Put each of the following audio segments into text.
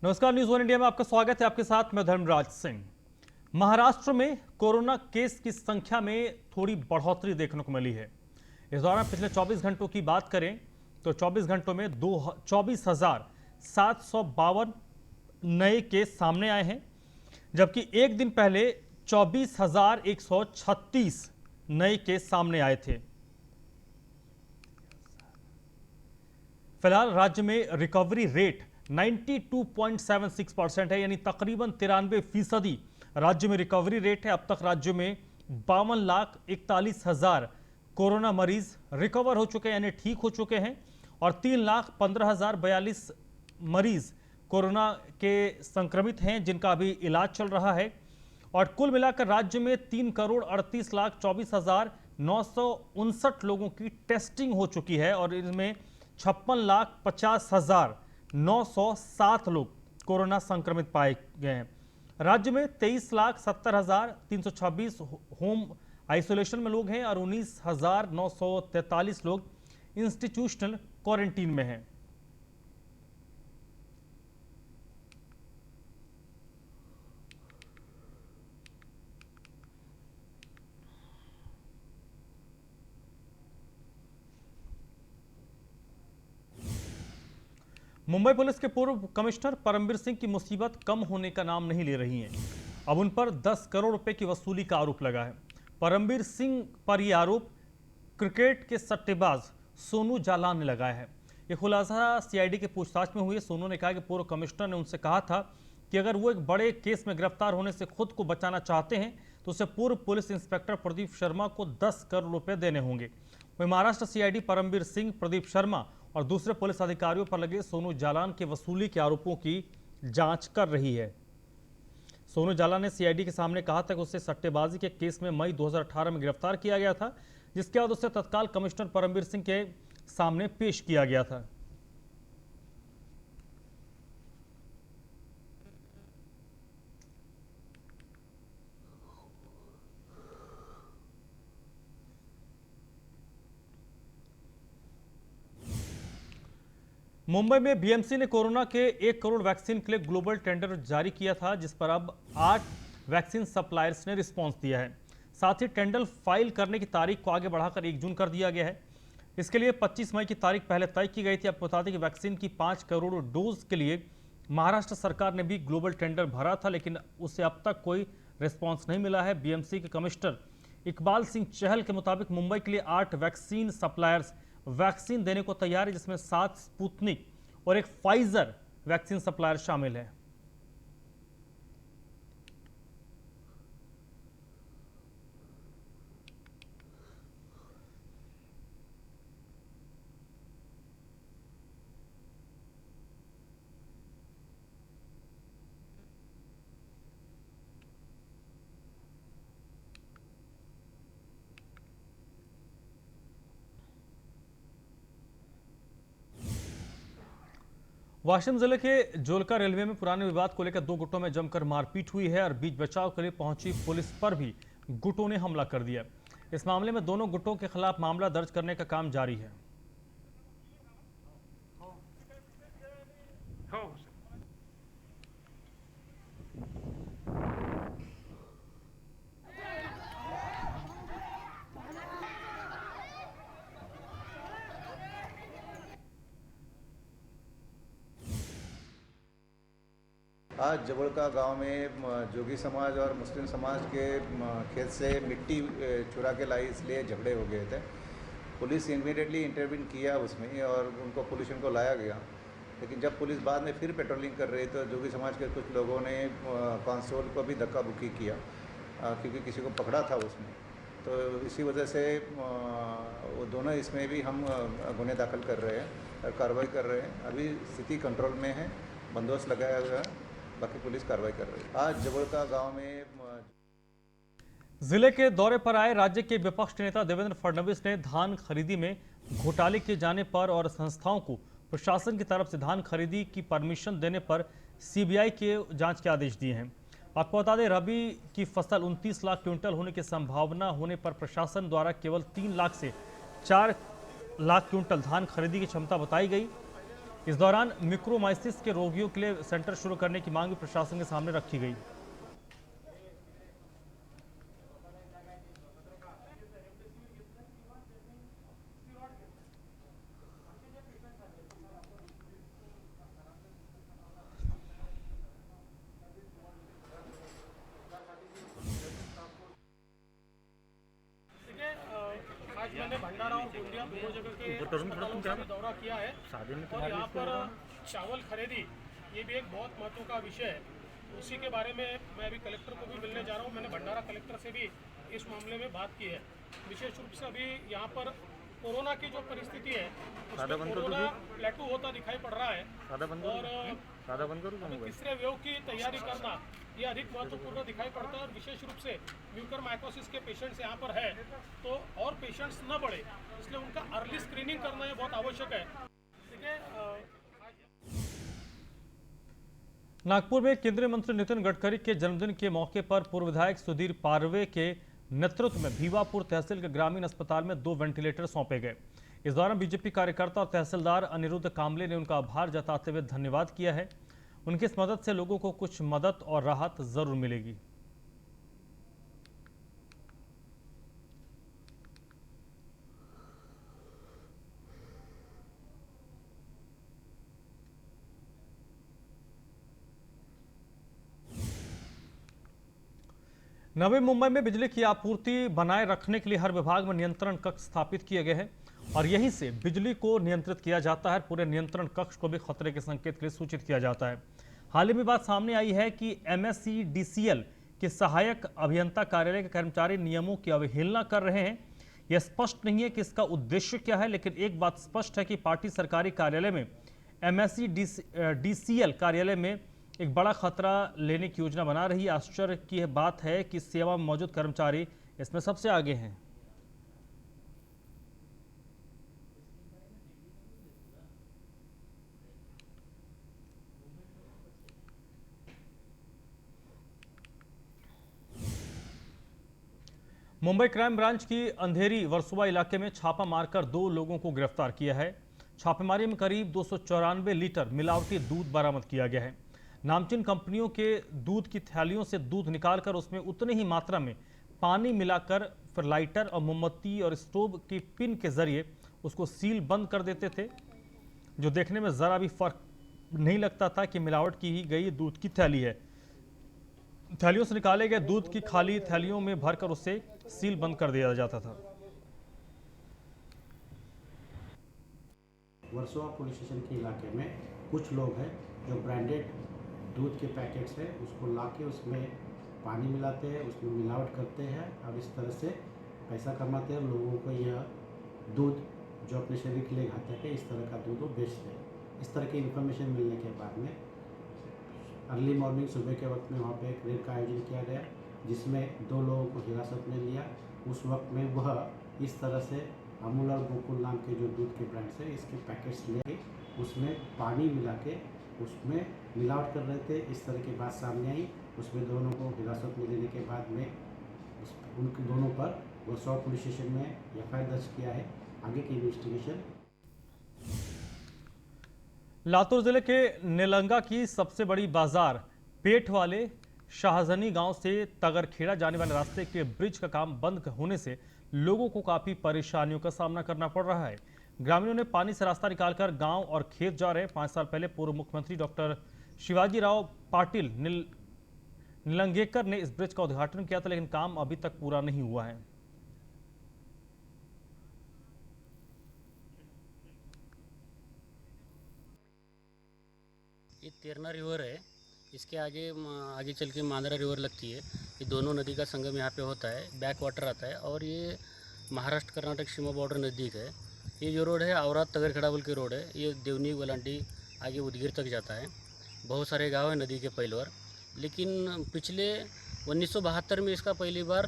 नमस्कार, news one India में आपका स्वागत है। आपके साथ मैं धर्मराज सिंह। महाराष्ट्र में कोरोना केस की संख्या में थोड़ी बढ़ोतरी देखने को मिली है। इस दौरान पिछले 24 घंटों की बात करें तो 24 घंटों में 24,752 नए केस सामने आए हैं, जबकि एक दिन पहले 24,136 नए केस सामने आए थे। फिलहाल राज्य में रिकवरी रेट 92.76% है, यानी तकरीबन 93% राज्य में रिकवरी रेट है। अब तक राज्य में 52,41,000 कोरोना मरीज रिकवर हो चुके हैं, यानी ठीक हो चुके हैं, और 3,15,042 मरीज कोरोना के संक्रमित हैं जिनका अभी इलाज चल रहा है। और कुल मिलाकर राज्य में 3,38,24,959 लोगों की टेस्टिंग हो चुकी है और इनमें 56,50,907 लोग कोरोना संक्रमित पाए गए हैं। राज्य में 23,70,326 होम आइसोलेशन में लोग हैं और 19,943 लोग इंस्टीट्यूशनल क्वारंटीन में हैं। मुंबई पुलिस के पूर्व कमिश्नर परमबीर सिंह की मुसीबत कम होने का नाम नहीं ले रही है। अब उन पर 10 करोड़ रुपए की वसूली का आरोप लगा है। परमबीर सिंह पर यह आरोप क्रिकेट के सट्टेबाज सोनू जालान ने लगाया है। यह खुलासा सीआईडी के पूछताछ में हुई। सोनू ने कहा कि पूर्व कमिश्नर ने उनसे कहा था कि अगर वो एक बड़े केस में गिरफ्तार होने से खुद को बचाना चाहते हैं तो उसे पूर्व पुलिस इंस्पेक्टर प्रदीप शर्मा को 10 करोड़ रुपए देने होंगे। वहीं महाराष्ट्र सीआईडी परमबीर सिंह, प्रदीप शर्मा और दूसरे पुलिस अधिकारियों पर लगे सोनू जालान के वसूली के आरोपों की जांच कर रही है। सोनू जालान ने सीआईडी के सामने कहा था कि उसे सट्टेबाजी के केस में मई 2018 में गिरफ्तार किया गया था, जिसके बाद उसे तत्काल कमिश्नर परमबीर सिंह के सामने पेश किया गया था। मुंबई में बीएमसी ने कोरोना के 1 करोड़ वैक्सीन के लिए ग्लोबल टेंडर जारी किया था, जिस पर अब 8 वैक्सीन सप्लायर्स ने रिस्पांस दिया है। साथ ही टेंडर फाइल करने की तारीख को आगे बढ़ाकर 1 जून कर दिया गया है। इसके लिए 25 मई की तारीख पहले तय की गई थी। अब बता दें कि वैक्सीन की 5 करोड़ डोज के लिए महाराष्ट्र सरकार ने भी ग्लोबल टेंडर भरा था, लेकिन उसे अब तक कोई रिस्पॉन्स नहीं मिला है। बीएमसी के कमिश्नर इकबाल सिंह चहल के मुताबिक मुंबई के लिए 8 वैक्सीन सप्लायर्स वैक्सीन देने को तैयार है, जिसमें 7 स्पुतनिक और एक फाइजर वैक्सीन सप्लायर शामिल है। वाशिम जिले के जोलका रेलवे में पुराने विवाद को लेकर 2 गुटों में जमकर मारपीट हुई है और बीच बचाव के लिए पहुंची पुलिस पर भी गुटों ने हमला कर दिया। इस मामले में दोनों गुटों के खिलाफ मामला दर्ज करने का काम जारी है। आज जबड़का गांव में जोगी समाज और मुस्लिम समाज के खेत से मिट्टी चुरा के लाई, इसलिए झगड़े हो गए थे। पुलिस इमीडिएटली इंटरवीन किया उसमें और उनको पुलिस को लाया गया। लेकिन जब पुलिस बाद में फिर पेट्रोलिंग कर रही तो जोगी समाज के कुछ लोगों ने कांस्टेबल को भी धक्का बुक्की किया, क्योंकि किसी को पकड़ा था उसमें। तो इसी वजह से वो दोनों इसमें भी हम गुने दाखिल कर रहे हैं और कार्रवाई कर रहे हैं। अभी स्थिति कंट्रोल में है, बंदोबस्त लगाया हुआ है, बाकी पुलिस कार्रवाई कर रही है। आज जबड़का गांव में जिले के दौरे पर आए राज्य के विपक्ष नेता देवेंद्र फडणवीस ने धान खरीदी में घोटाले किए जाने पर और संस्थाओं को प्रशासन की तरफ से धान खरीदी की परमिशन देने पर सीबीआई के जांच के आदेश दिए हैं। आपको बता दें, रबी की फसल 29 लाख क्विंटल होने की संभावना होने पर प्रशासन द्वारा केवल 3 लाख से 4 लाख क्विंटल धान खरीदी की क्षमता बताई गई। इस दौरान मिक्रोमाइसिस के रोगियों के लिए सेंटर शुरू करने की मांग भी प्रशासन के सामने रखी गई। आज मैंने भंडारा और गोंदिया दोनों जगह के अस्पतालों का भी दौरा किया है और यहाँ पर चावल खरीदी ये भी एक बहुत महत्व का विषय है। उसी के बारे में मैं अभी कलेक्टर को भी मिलने जा रहा हूँ। मैंने भंडारा कलेक्टर से भी इस मामले में बात की है। विशेष रूप से अभी यहाँ पर कोरोना की जो परिस्थिति है उसमें कोरोना प्लेटू होता दिखाई पड़ रहा है और तीसरे वेव की तैयारी करना ये अधिक महत्वपूर्ण दिखाई पड़ता है। और विशेष रूप से म्यूकरमाइकोसिस के पेशेंट्स यहाँ पर है तो और पेशेंट्स न बढ़े, इसलिए उनका अर्ली स्क्रीनिंग करना ये बहुत आवश्यक है। ठीक है। नागपुर में केंद्रीय मंत्री नितिन गडकरी के जन्मदिन के मौके पर पूर्व विधायक सुधीर पारवे के नेतृत्व में भीवापुर तहसील के ग्रामीण अस्पताल में 2 वेंटिलेटर सौंपे गए। इस दौरान बीजेपी कार्यकर्ता और तहसीलदार अनिरुद्ध कामले ने उनका आभार जताते हुए धन्यवाद किया है। उनकी इस मदद से लोगों को कुछ मदद और राहत जरूर मिलेगी। नवी मुंबई में बिजली की आपूर्ति बनाए रखने के लिए हर विभाग में नियंत्रण कक्ष स्थापित किए गए हैं और यहीं से बिजली को नियंत्रित किया जाता है। पूरे नियंत्रण कक्ष को भी खतरे के संकेत के लिए सूचित किया जाता है। हाल ही में बात सामने आई है कि MSEDCL के सहायक अभियंता कार्यालय के कर्मचारी नियमों की अवहेलना कर रहे हैं। यह स्पष्ट नहीं है कि इसका उद्देश्य क्या है, लेकिन एक बात स्पष्ट है कि पार्टी सरकारी कार्यालय में MSEDCL कार्यालय में एक बड़ा खतरा लेने की योजना बना रही है। आश्चर्य की यह बात है कि सेवा में मौजूद कर्मचारी इसमें सबसे आगे हैं। मुंबई क्राइम ब्रांच की अंधेरी वर्सोवा इलाके में छापा मारकर 2 लोगों को गिरफ्तार किया है। छापेमारी में करीब 294 लीटर मिलावटी दूध बरामद किया गया है। नामचीन कंपनियों के दूध की थैलियों से दूध निकालकर उसमें उतनी ही मात्रा में पानी मिलाकर फिर लाइटर और मोमबत्ती और स्टोव की पिन के जरिए उसको सील बंद कर देते थे, जो देखने में ज़रा भी फर्क नहीं लगता था कि मिलावट की ही गई दूध की थैली है। थैलियों से निकाले गए दूध की खाली थैलियों में भरकर उसे सील बंद कर दिया जाता था। वर्सोवा पुलिस स्टेशन के इलाके में कुछ लोग हैं जो ब्रांडेड दूध के पैकेट्स हैं उसको लाके उसमें पानी मिलाते हैं, उसमें मिलावट करते हैं और इस तरह से पैसा कमाते हैं। लोगों को यह दूध जो अपने शरीर के लिए घातक है इस तरह का दूध वो बेचते हैं। इस तरह की इन्फॉर्मेशन मिलने के बाद में अर्ली मॉर्निंग सुबह के वक्त में वहाँ पे एक रेड का आयोजन किया गया जिसमें 2 लोगों को हिरासत में लिया। उस वक्त में वह इस तरह से अमूल और गोकुल नाम के जो दूध के ब्रांड्स है इसके पैकेट्स ले उसमें पानी मिला के उसमें मिलावट कर रहे थे। इस तरह की बात सामने आई। उसमें दोनों को हिरासत में लेने के बाद में उन दोनों पर वर्सोवा पुलिस स्टेशन में FIR दर्ज किया है। आगे की इन्वेस्टिगेशन। लातूर जिले के नेलंगा की सबसे बड़ी बाजार पेठ वाले शाहजनी गांव से तगरखेड़ा जाने वाले रास्ते के ब्रिज का काम बंद होने से लोगों को काफी परेशानियों का सामना करना पड़ रहा है। ग्रामीणों ने पानी से रास्ता निकालकर गांव और खेत जा रहे। 5 साल पहले पूर्व मुख्यमंत्री डॉक्टर शिवाजी राव पाटिल निलंगेकर ने इस ब्रिज का उद्घाटन किया था, लेकिन काम अभी तक पूरा नहीं हुआ है। ये तेरना रिवर है, इसके आगे चल के मांदरा रिवर लगती है। ये दोनों नदी का संगम यहाँ पे होता है, बैक वाटर आता है और ये महाराष्ट्र कर्नाटक सीमा बॉर्डर नज़दीक है। ये जो रोड है औरात तगरखेड़ा बोल के रोड है। ये देवनी वलांडी आगे उदगीर तक जाता है। बहुत सारे गांव हैं नदी के पहलवर, लेकिन पिछले 1972 में इसका पहली बार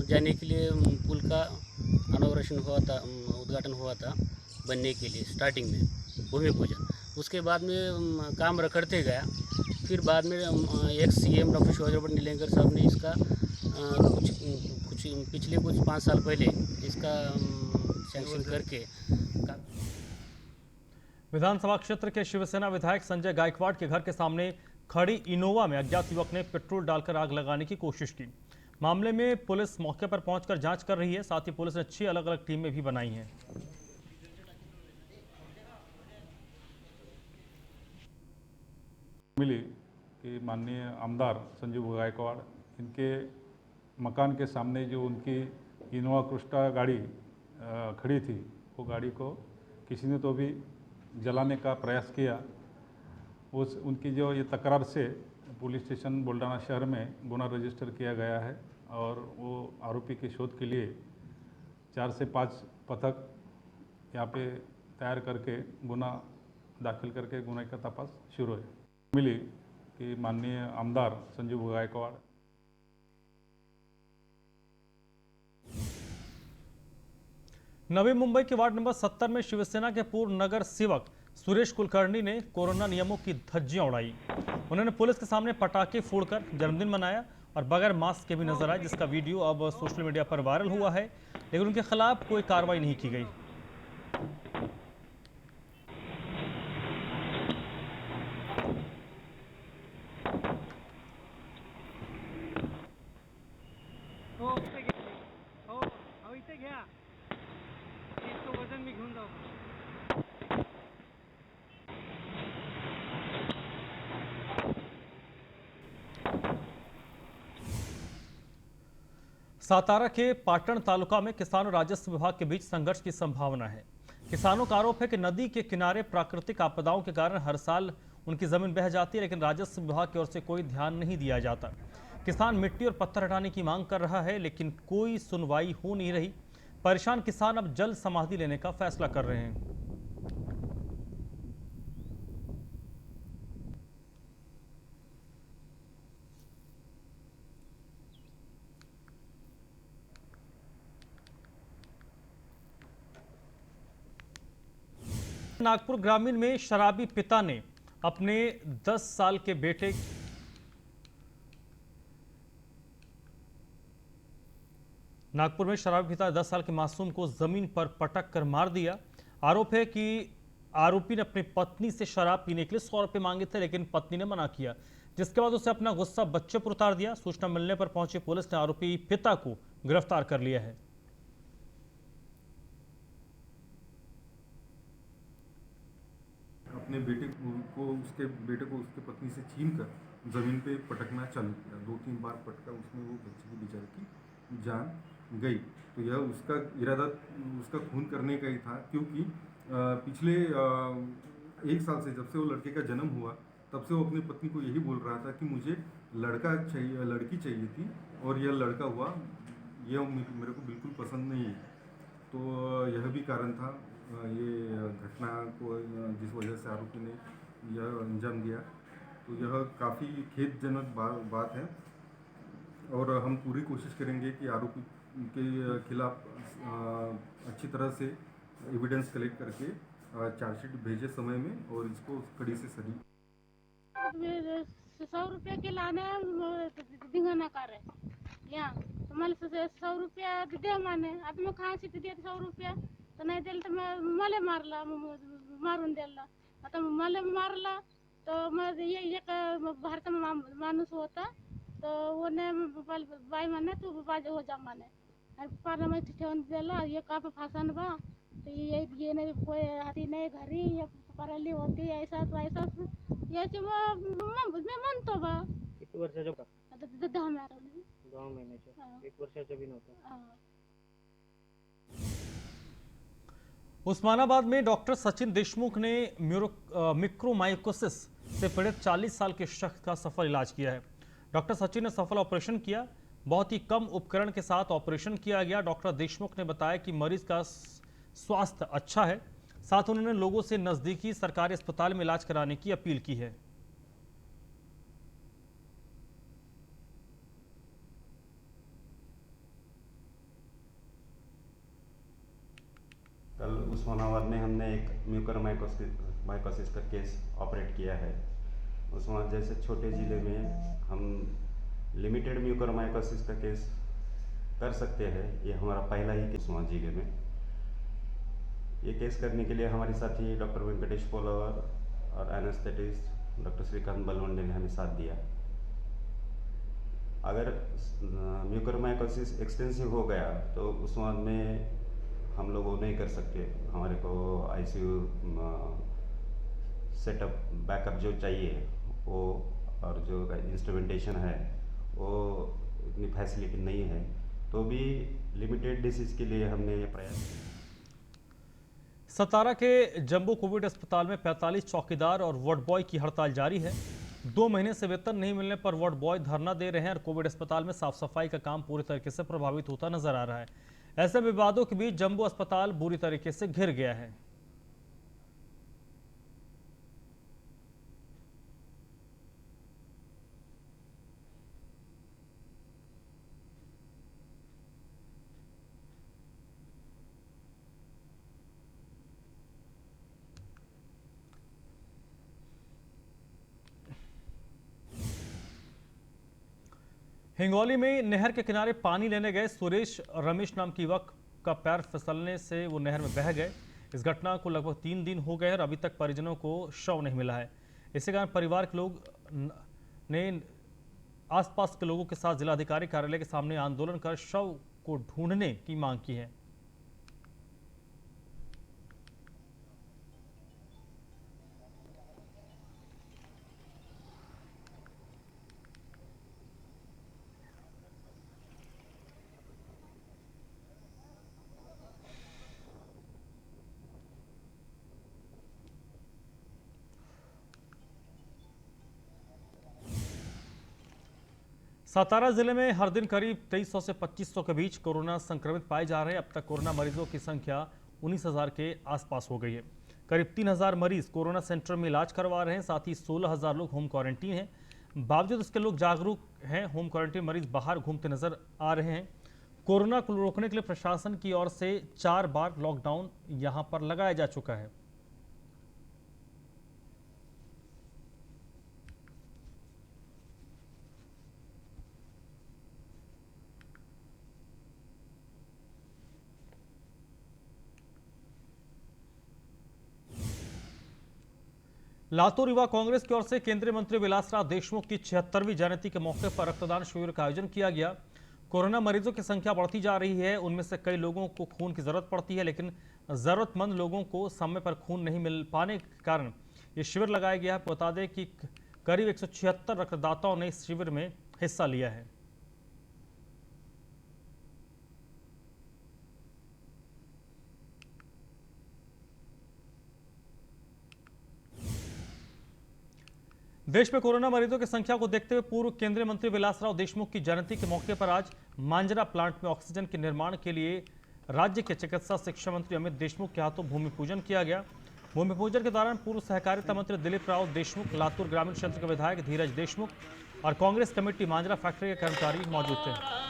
जाने के लिए पुल का इनॉग्रेशन हुआ था, उद्घाटन हुआ था बनने के लिए स्टार्टिंग में भूमि पूजन। उसके बाद में काम रखड़ते गया। फिर बाद में x CM doctor Shivaji Nilangekar साहब ने इसका पिछले 5 साल पहले इसका सैंक्शन करके। विधानसभा क्षेत्र के शिवसेना विधायक संजय गायकवाड़ के घर के सामने खड़ी इनोवा में अज्ञात युवक ने पेट्रोल डालकर आग लगाने की कोशिश की। मामले में पुलिस मौके पर पहुंचकर जांच कर रही है। साथ ही पुलिस ने 6 अलग-अलग टीमें भी बनाई हैं। मिली कि माननीय आमदार संजीव गायकवाड़ इनके मकान के सामने जो उनकी इनोवा क्रिस्टा गाड़ी खड़ी थी, वो गाड़ी को किसी ने तो भी जलाने का प्रयास किया। उनकी जो ये तकरार से पुलिस स्टेशन बुल्ढाना शहर में गुना रजिस्टर किया गया है और वो आरोपी की शोध के लिए 4 से 5 पथक यहाँ पे तैयार करके गुना दाखिल करके गुना का तपास शुरू है। मिली कि माननीय आमदार संजीव गायकवाड़ नवी मुंबई के वार्ड नंबर 70 में शिवसेना के पूर्व नगर सेवक सुरेश कुलकर्णी ने कोरोना नियमों की धज्जियां उड़ाई। उन्होंने पुलिस के सामने पटाखे फोड़कर जन्मदिन मनाया और बगैर मास्क के भी नजर आए, जिसका वीडियो अब सोशल मीडिया पर वायरल हुआ है, लेकिन उनके खिलाफ कोई कार्रवाई नहीं की गई। सातारा के पाटन तालुका में किसान और राजस्व विभाग के बीच संघर्ष की संभावना है। किसानों का आरोप है कि नदी के किनारे प्राकृतिक आपदाओं के कारण हर साल उनकी जमीन बह जाती है, लेकिन राजस्व विभाग की ओर से कोई ध्यान नहीं दिया जाता। किसान मिट्टी और पत्थर हटाने की मांग कर रहा है, लेकिन कोई सुनवाई हो नहीं रही। परेशान किसान अब जल समाधि लेने का फैसला कर रहे हैं। नागपुर ग्रामीण में शराबी पिता ने अपने 10 साल के बेटे नागपुर में शराबी पिता 10 साल के मासूम को जमीन पर पटक कर मार दिया। आरोप है कि आरोपी ने अपनी पत्नी से शराब पीने के लिए 100 रुपये मांगे थे, लेकिन पत्नी ने मना किया, जिसके बाद उसे अपना गुस्सा बच्चे पर उतार दिया। सूचना मिलने पर पहुंची पुलिस ने आरोपी पिता को गिरफ्तार कर लिया है। अपने बेटे को उसके पत्नी से छीनकर ज़मीन पे पटकना चालू किया। 2-3 बार पटका, उसमें वो बच्चे की बेचारे की जान गई। तो यह उसका इरादा उसका खून करने का ही था, क्योंकि पिछले 1 साल से, जब से वो लड़के का जन्म हुआ, तब से वो अपनी पत्नी को यही बोल रहा था कि मुझे लड़की चाहिए थी और यह लड़का हुआ, यह मेरे को बिल्कुल पसंद नहीं है। तो यह भी कारण था ये घटना को, जिस वजह से आरोपी ने यह अंजाम दिया। तो यह काफ़ी खेदजनक बात है और हम पूरी कोशिश करेंगे कि आरोपी के खिलाफ अच्छी तरह से एविडेंस कलेक्ट करके चार्जशीट भेजे समय में और इसको कड़ी से सजा। 100 रुपये के लाने धिंगाणा कर रहे यहाँ, तो मला 100 रुपया दे माने, आता मग कहाँ से दे 100 रुपया, तर नाही दिलं तर मला मारून द्यायला। आता मला मारला तर मग एक भारता माणूस होता, तो वने बाई माने तू बाजे हो जा माने, पार में ठेवून दिला। ये का फासन बा, तो ये नाही कोई आती नाही घरी, ये परली होती ऐसा वैसा, याची मी म्हणतो बा। किती वर्षाच्या होता? आता 10 महिन्याच्या, 1 वर्षाचा भी नव्हता। उस्मानाबाद में डॉक्टर सचिन देशमुख ने मिक्रोमाइकोसिस से पीड़ित 40 साल के शख्स का सफल इलाज किया है। डॉक्टर सचिन ने सफल ऑपरेशन किया। बहुत ही कम उपकरण के साथ ऑपरेशन किया गया। डॉक्टर देशमुख ने बताया कि मरीज का स्वास्थ्य अच्छा है। साथ उन्होंने लोगों से नजदीकी सरकारी अस्पताल में इलाज कराने की अपील की है। कल उस्मानाबाद में हमने एक म्यूकरमाइकोसिस का केस ऑपरेट किया है। उस्मानाबाद जैसे छोटे ज़िले में हम लिमिटेड म्यूकरमाइकोसिस का केस कर सकते हैं। ये हमारा पहला ही केस उस्मानाबाद ज़िले में। ये केस करने के लिए हमारे साथी डॉक्टर वेंकटेश पोलावर और एनेस्थेटिस्ट डॉक्टर श्रीकांत बलवंडे ने हमें साथ दिया। अगर म्यूकरमाइकोसिस एक्सटेंसिव हो गया तो उस वक्त में हम लोग वो नहीं कर सकते, हमारे को आईसीयू सेटअप बैकअप जो चाहिए वो और जो इंस्ट्रूमेंटेशन है वो इतनी फैसिलिटी नहीं है, तो भी लिमिटेड डिसीज के लिए हमने ये प्रयास किया। सतारा के जंबो कोविड अस्पताल में 45 चौकीदार और वार्ड बॉय की हड़ताल जारी है। 2 महीने से वेतन नहीं मिलने पर वार्ड बॉय धरना दे रहे हैं और कोविड अस्पताल में साफ सफाई का काम पूरी तरीके से प्रभावित होता नजर आ रहा है। ऐसे विवादों के बीच जंबो अस्पताल बुरी तरीके से घिर गया है। हिंगोली में नहर के किनारे पानी लेने गए सुरेश रमेश नाम की युवक का पैर फिसलने से वो नहर में बह गए। इस घटना को लगभग 3 दिन हो गए और अभी तक परिजनों को शव नहीं मिला है। इसी कारण परिवार के लोग ने आसपास के लोगों के साथ जिलाधिकारी कार्यालय के सामने आंदोलन कर शव को ढूंढने की मांग की है। सतारा जिले में हर दिन करीब 2300 से 2500 के बीच कोरोना संक्रमित पाए जा रहे हैं। अब तक कोरोना मरीजों की संख्या 19,000 के आसपास हो गई है। करीब 3,000 मरीज कोरोना सेंटर में इलाज करवा रहे हैं। साथ ही 16,000 लोग होम क्वारंटीन हैं। बावजूद इसके लोग जागरूक हैं। होम क्वारंटीन मरीज बाहर घूमते नजर आ रहे हैं। कोरोना को रोकने के लिए प्रशासन की ओर से 4 बार लॉकडाउन यहां पर लगाया जा चुका है। लातूर युवा कांग्रेस की ओर से केंद्रीय मंत्री विलासराव देशमुख की 76वीं जयंती के मौके पर रक्तदान शिविर का आयोजन किया गया। कोरोना मरीजों की संख्या बढ़ती जा रही है। उनमें से कई लोगों को खून की जरूरत पड़ती है, लेकिन जरूरतमंद लोगों को समय पर खून नहीं मिल पाने के कारण ये शिविर लगाया गया है। बता दें कि करीब 176 रक्तदाताओं ने इस शिविर में हिस्सा लिया है। देश में कोरोना मरीजों की संख्या को देखते हुए पूर्व केंद्रीय मंत्री विलासराव देशमुख की जयंती के मौके पर आज मांजरा प्लांट में ऑक्सीजन के निर्माण के लिए राज्य के चिकित्सा शिक्षा मंत्री अमित देशमुख के हाथों भूमि पूजन किया गया। भूमि पूजन के दौरान पूर्व सहकारिता मंत्री दिलीप राव देशमुख, लातूर ग्रामीण क्षेत्र के विधायक धीरज देशमुख और कांग्रेस कमेटी मांजरा फैक्ट्री के कर्मचारी मौजूद थे।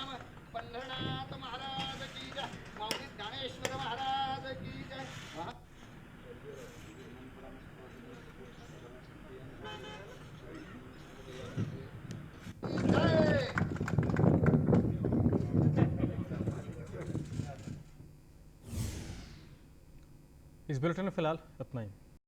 इस बुलेटिन में फिलहाल इतना ही।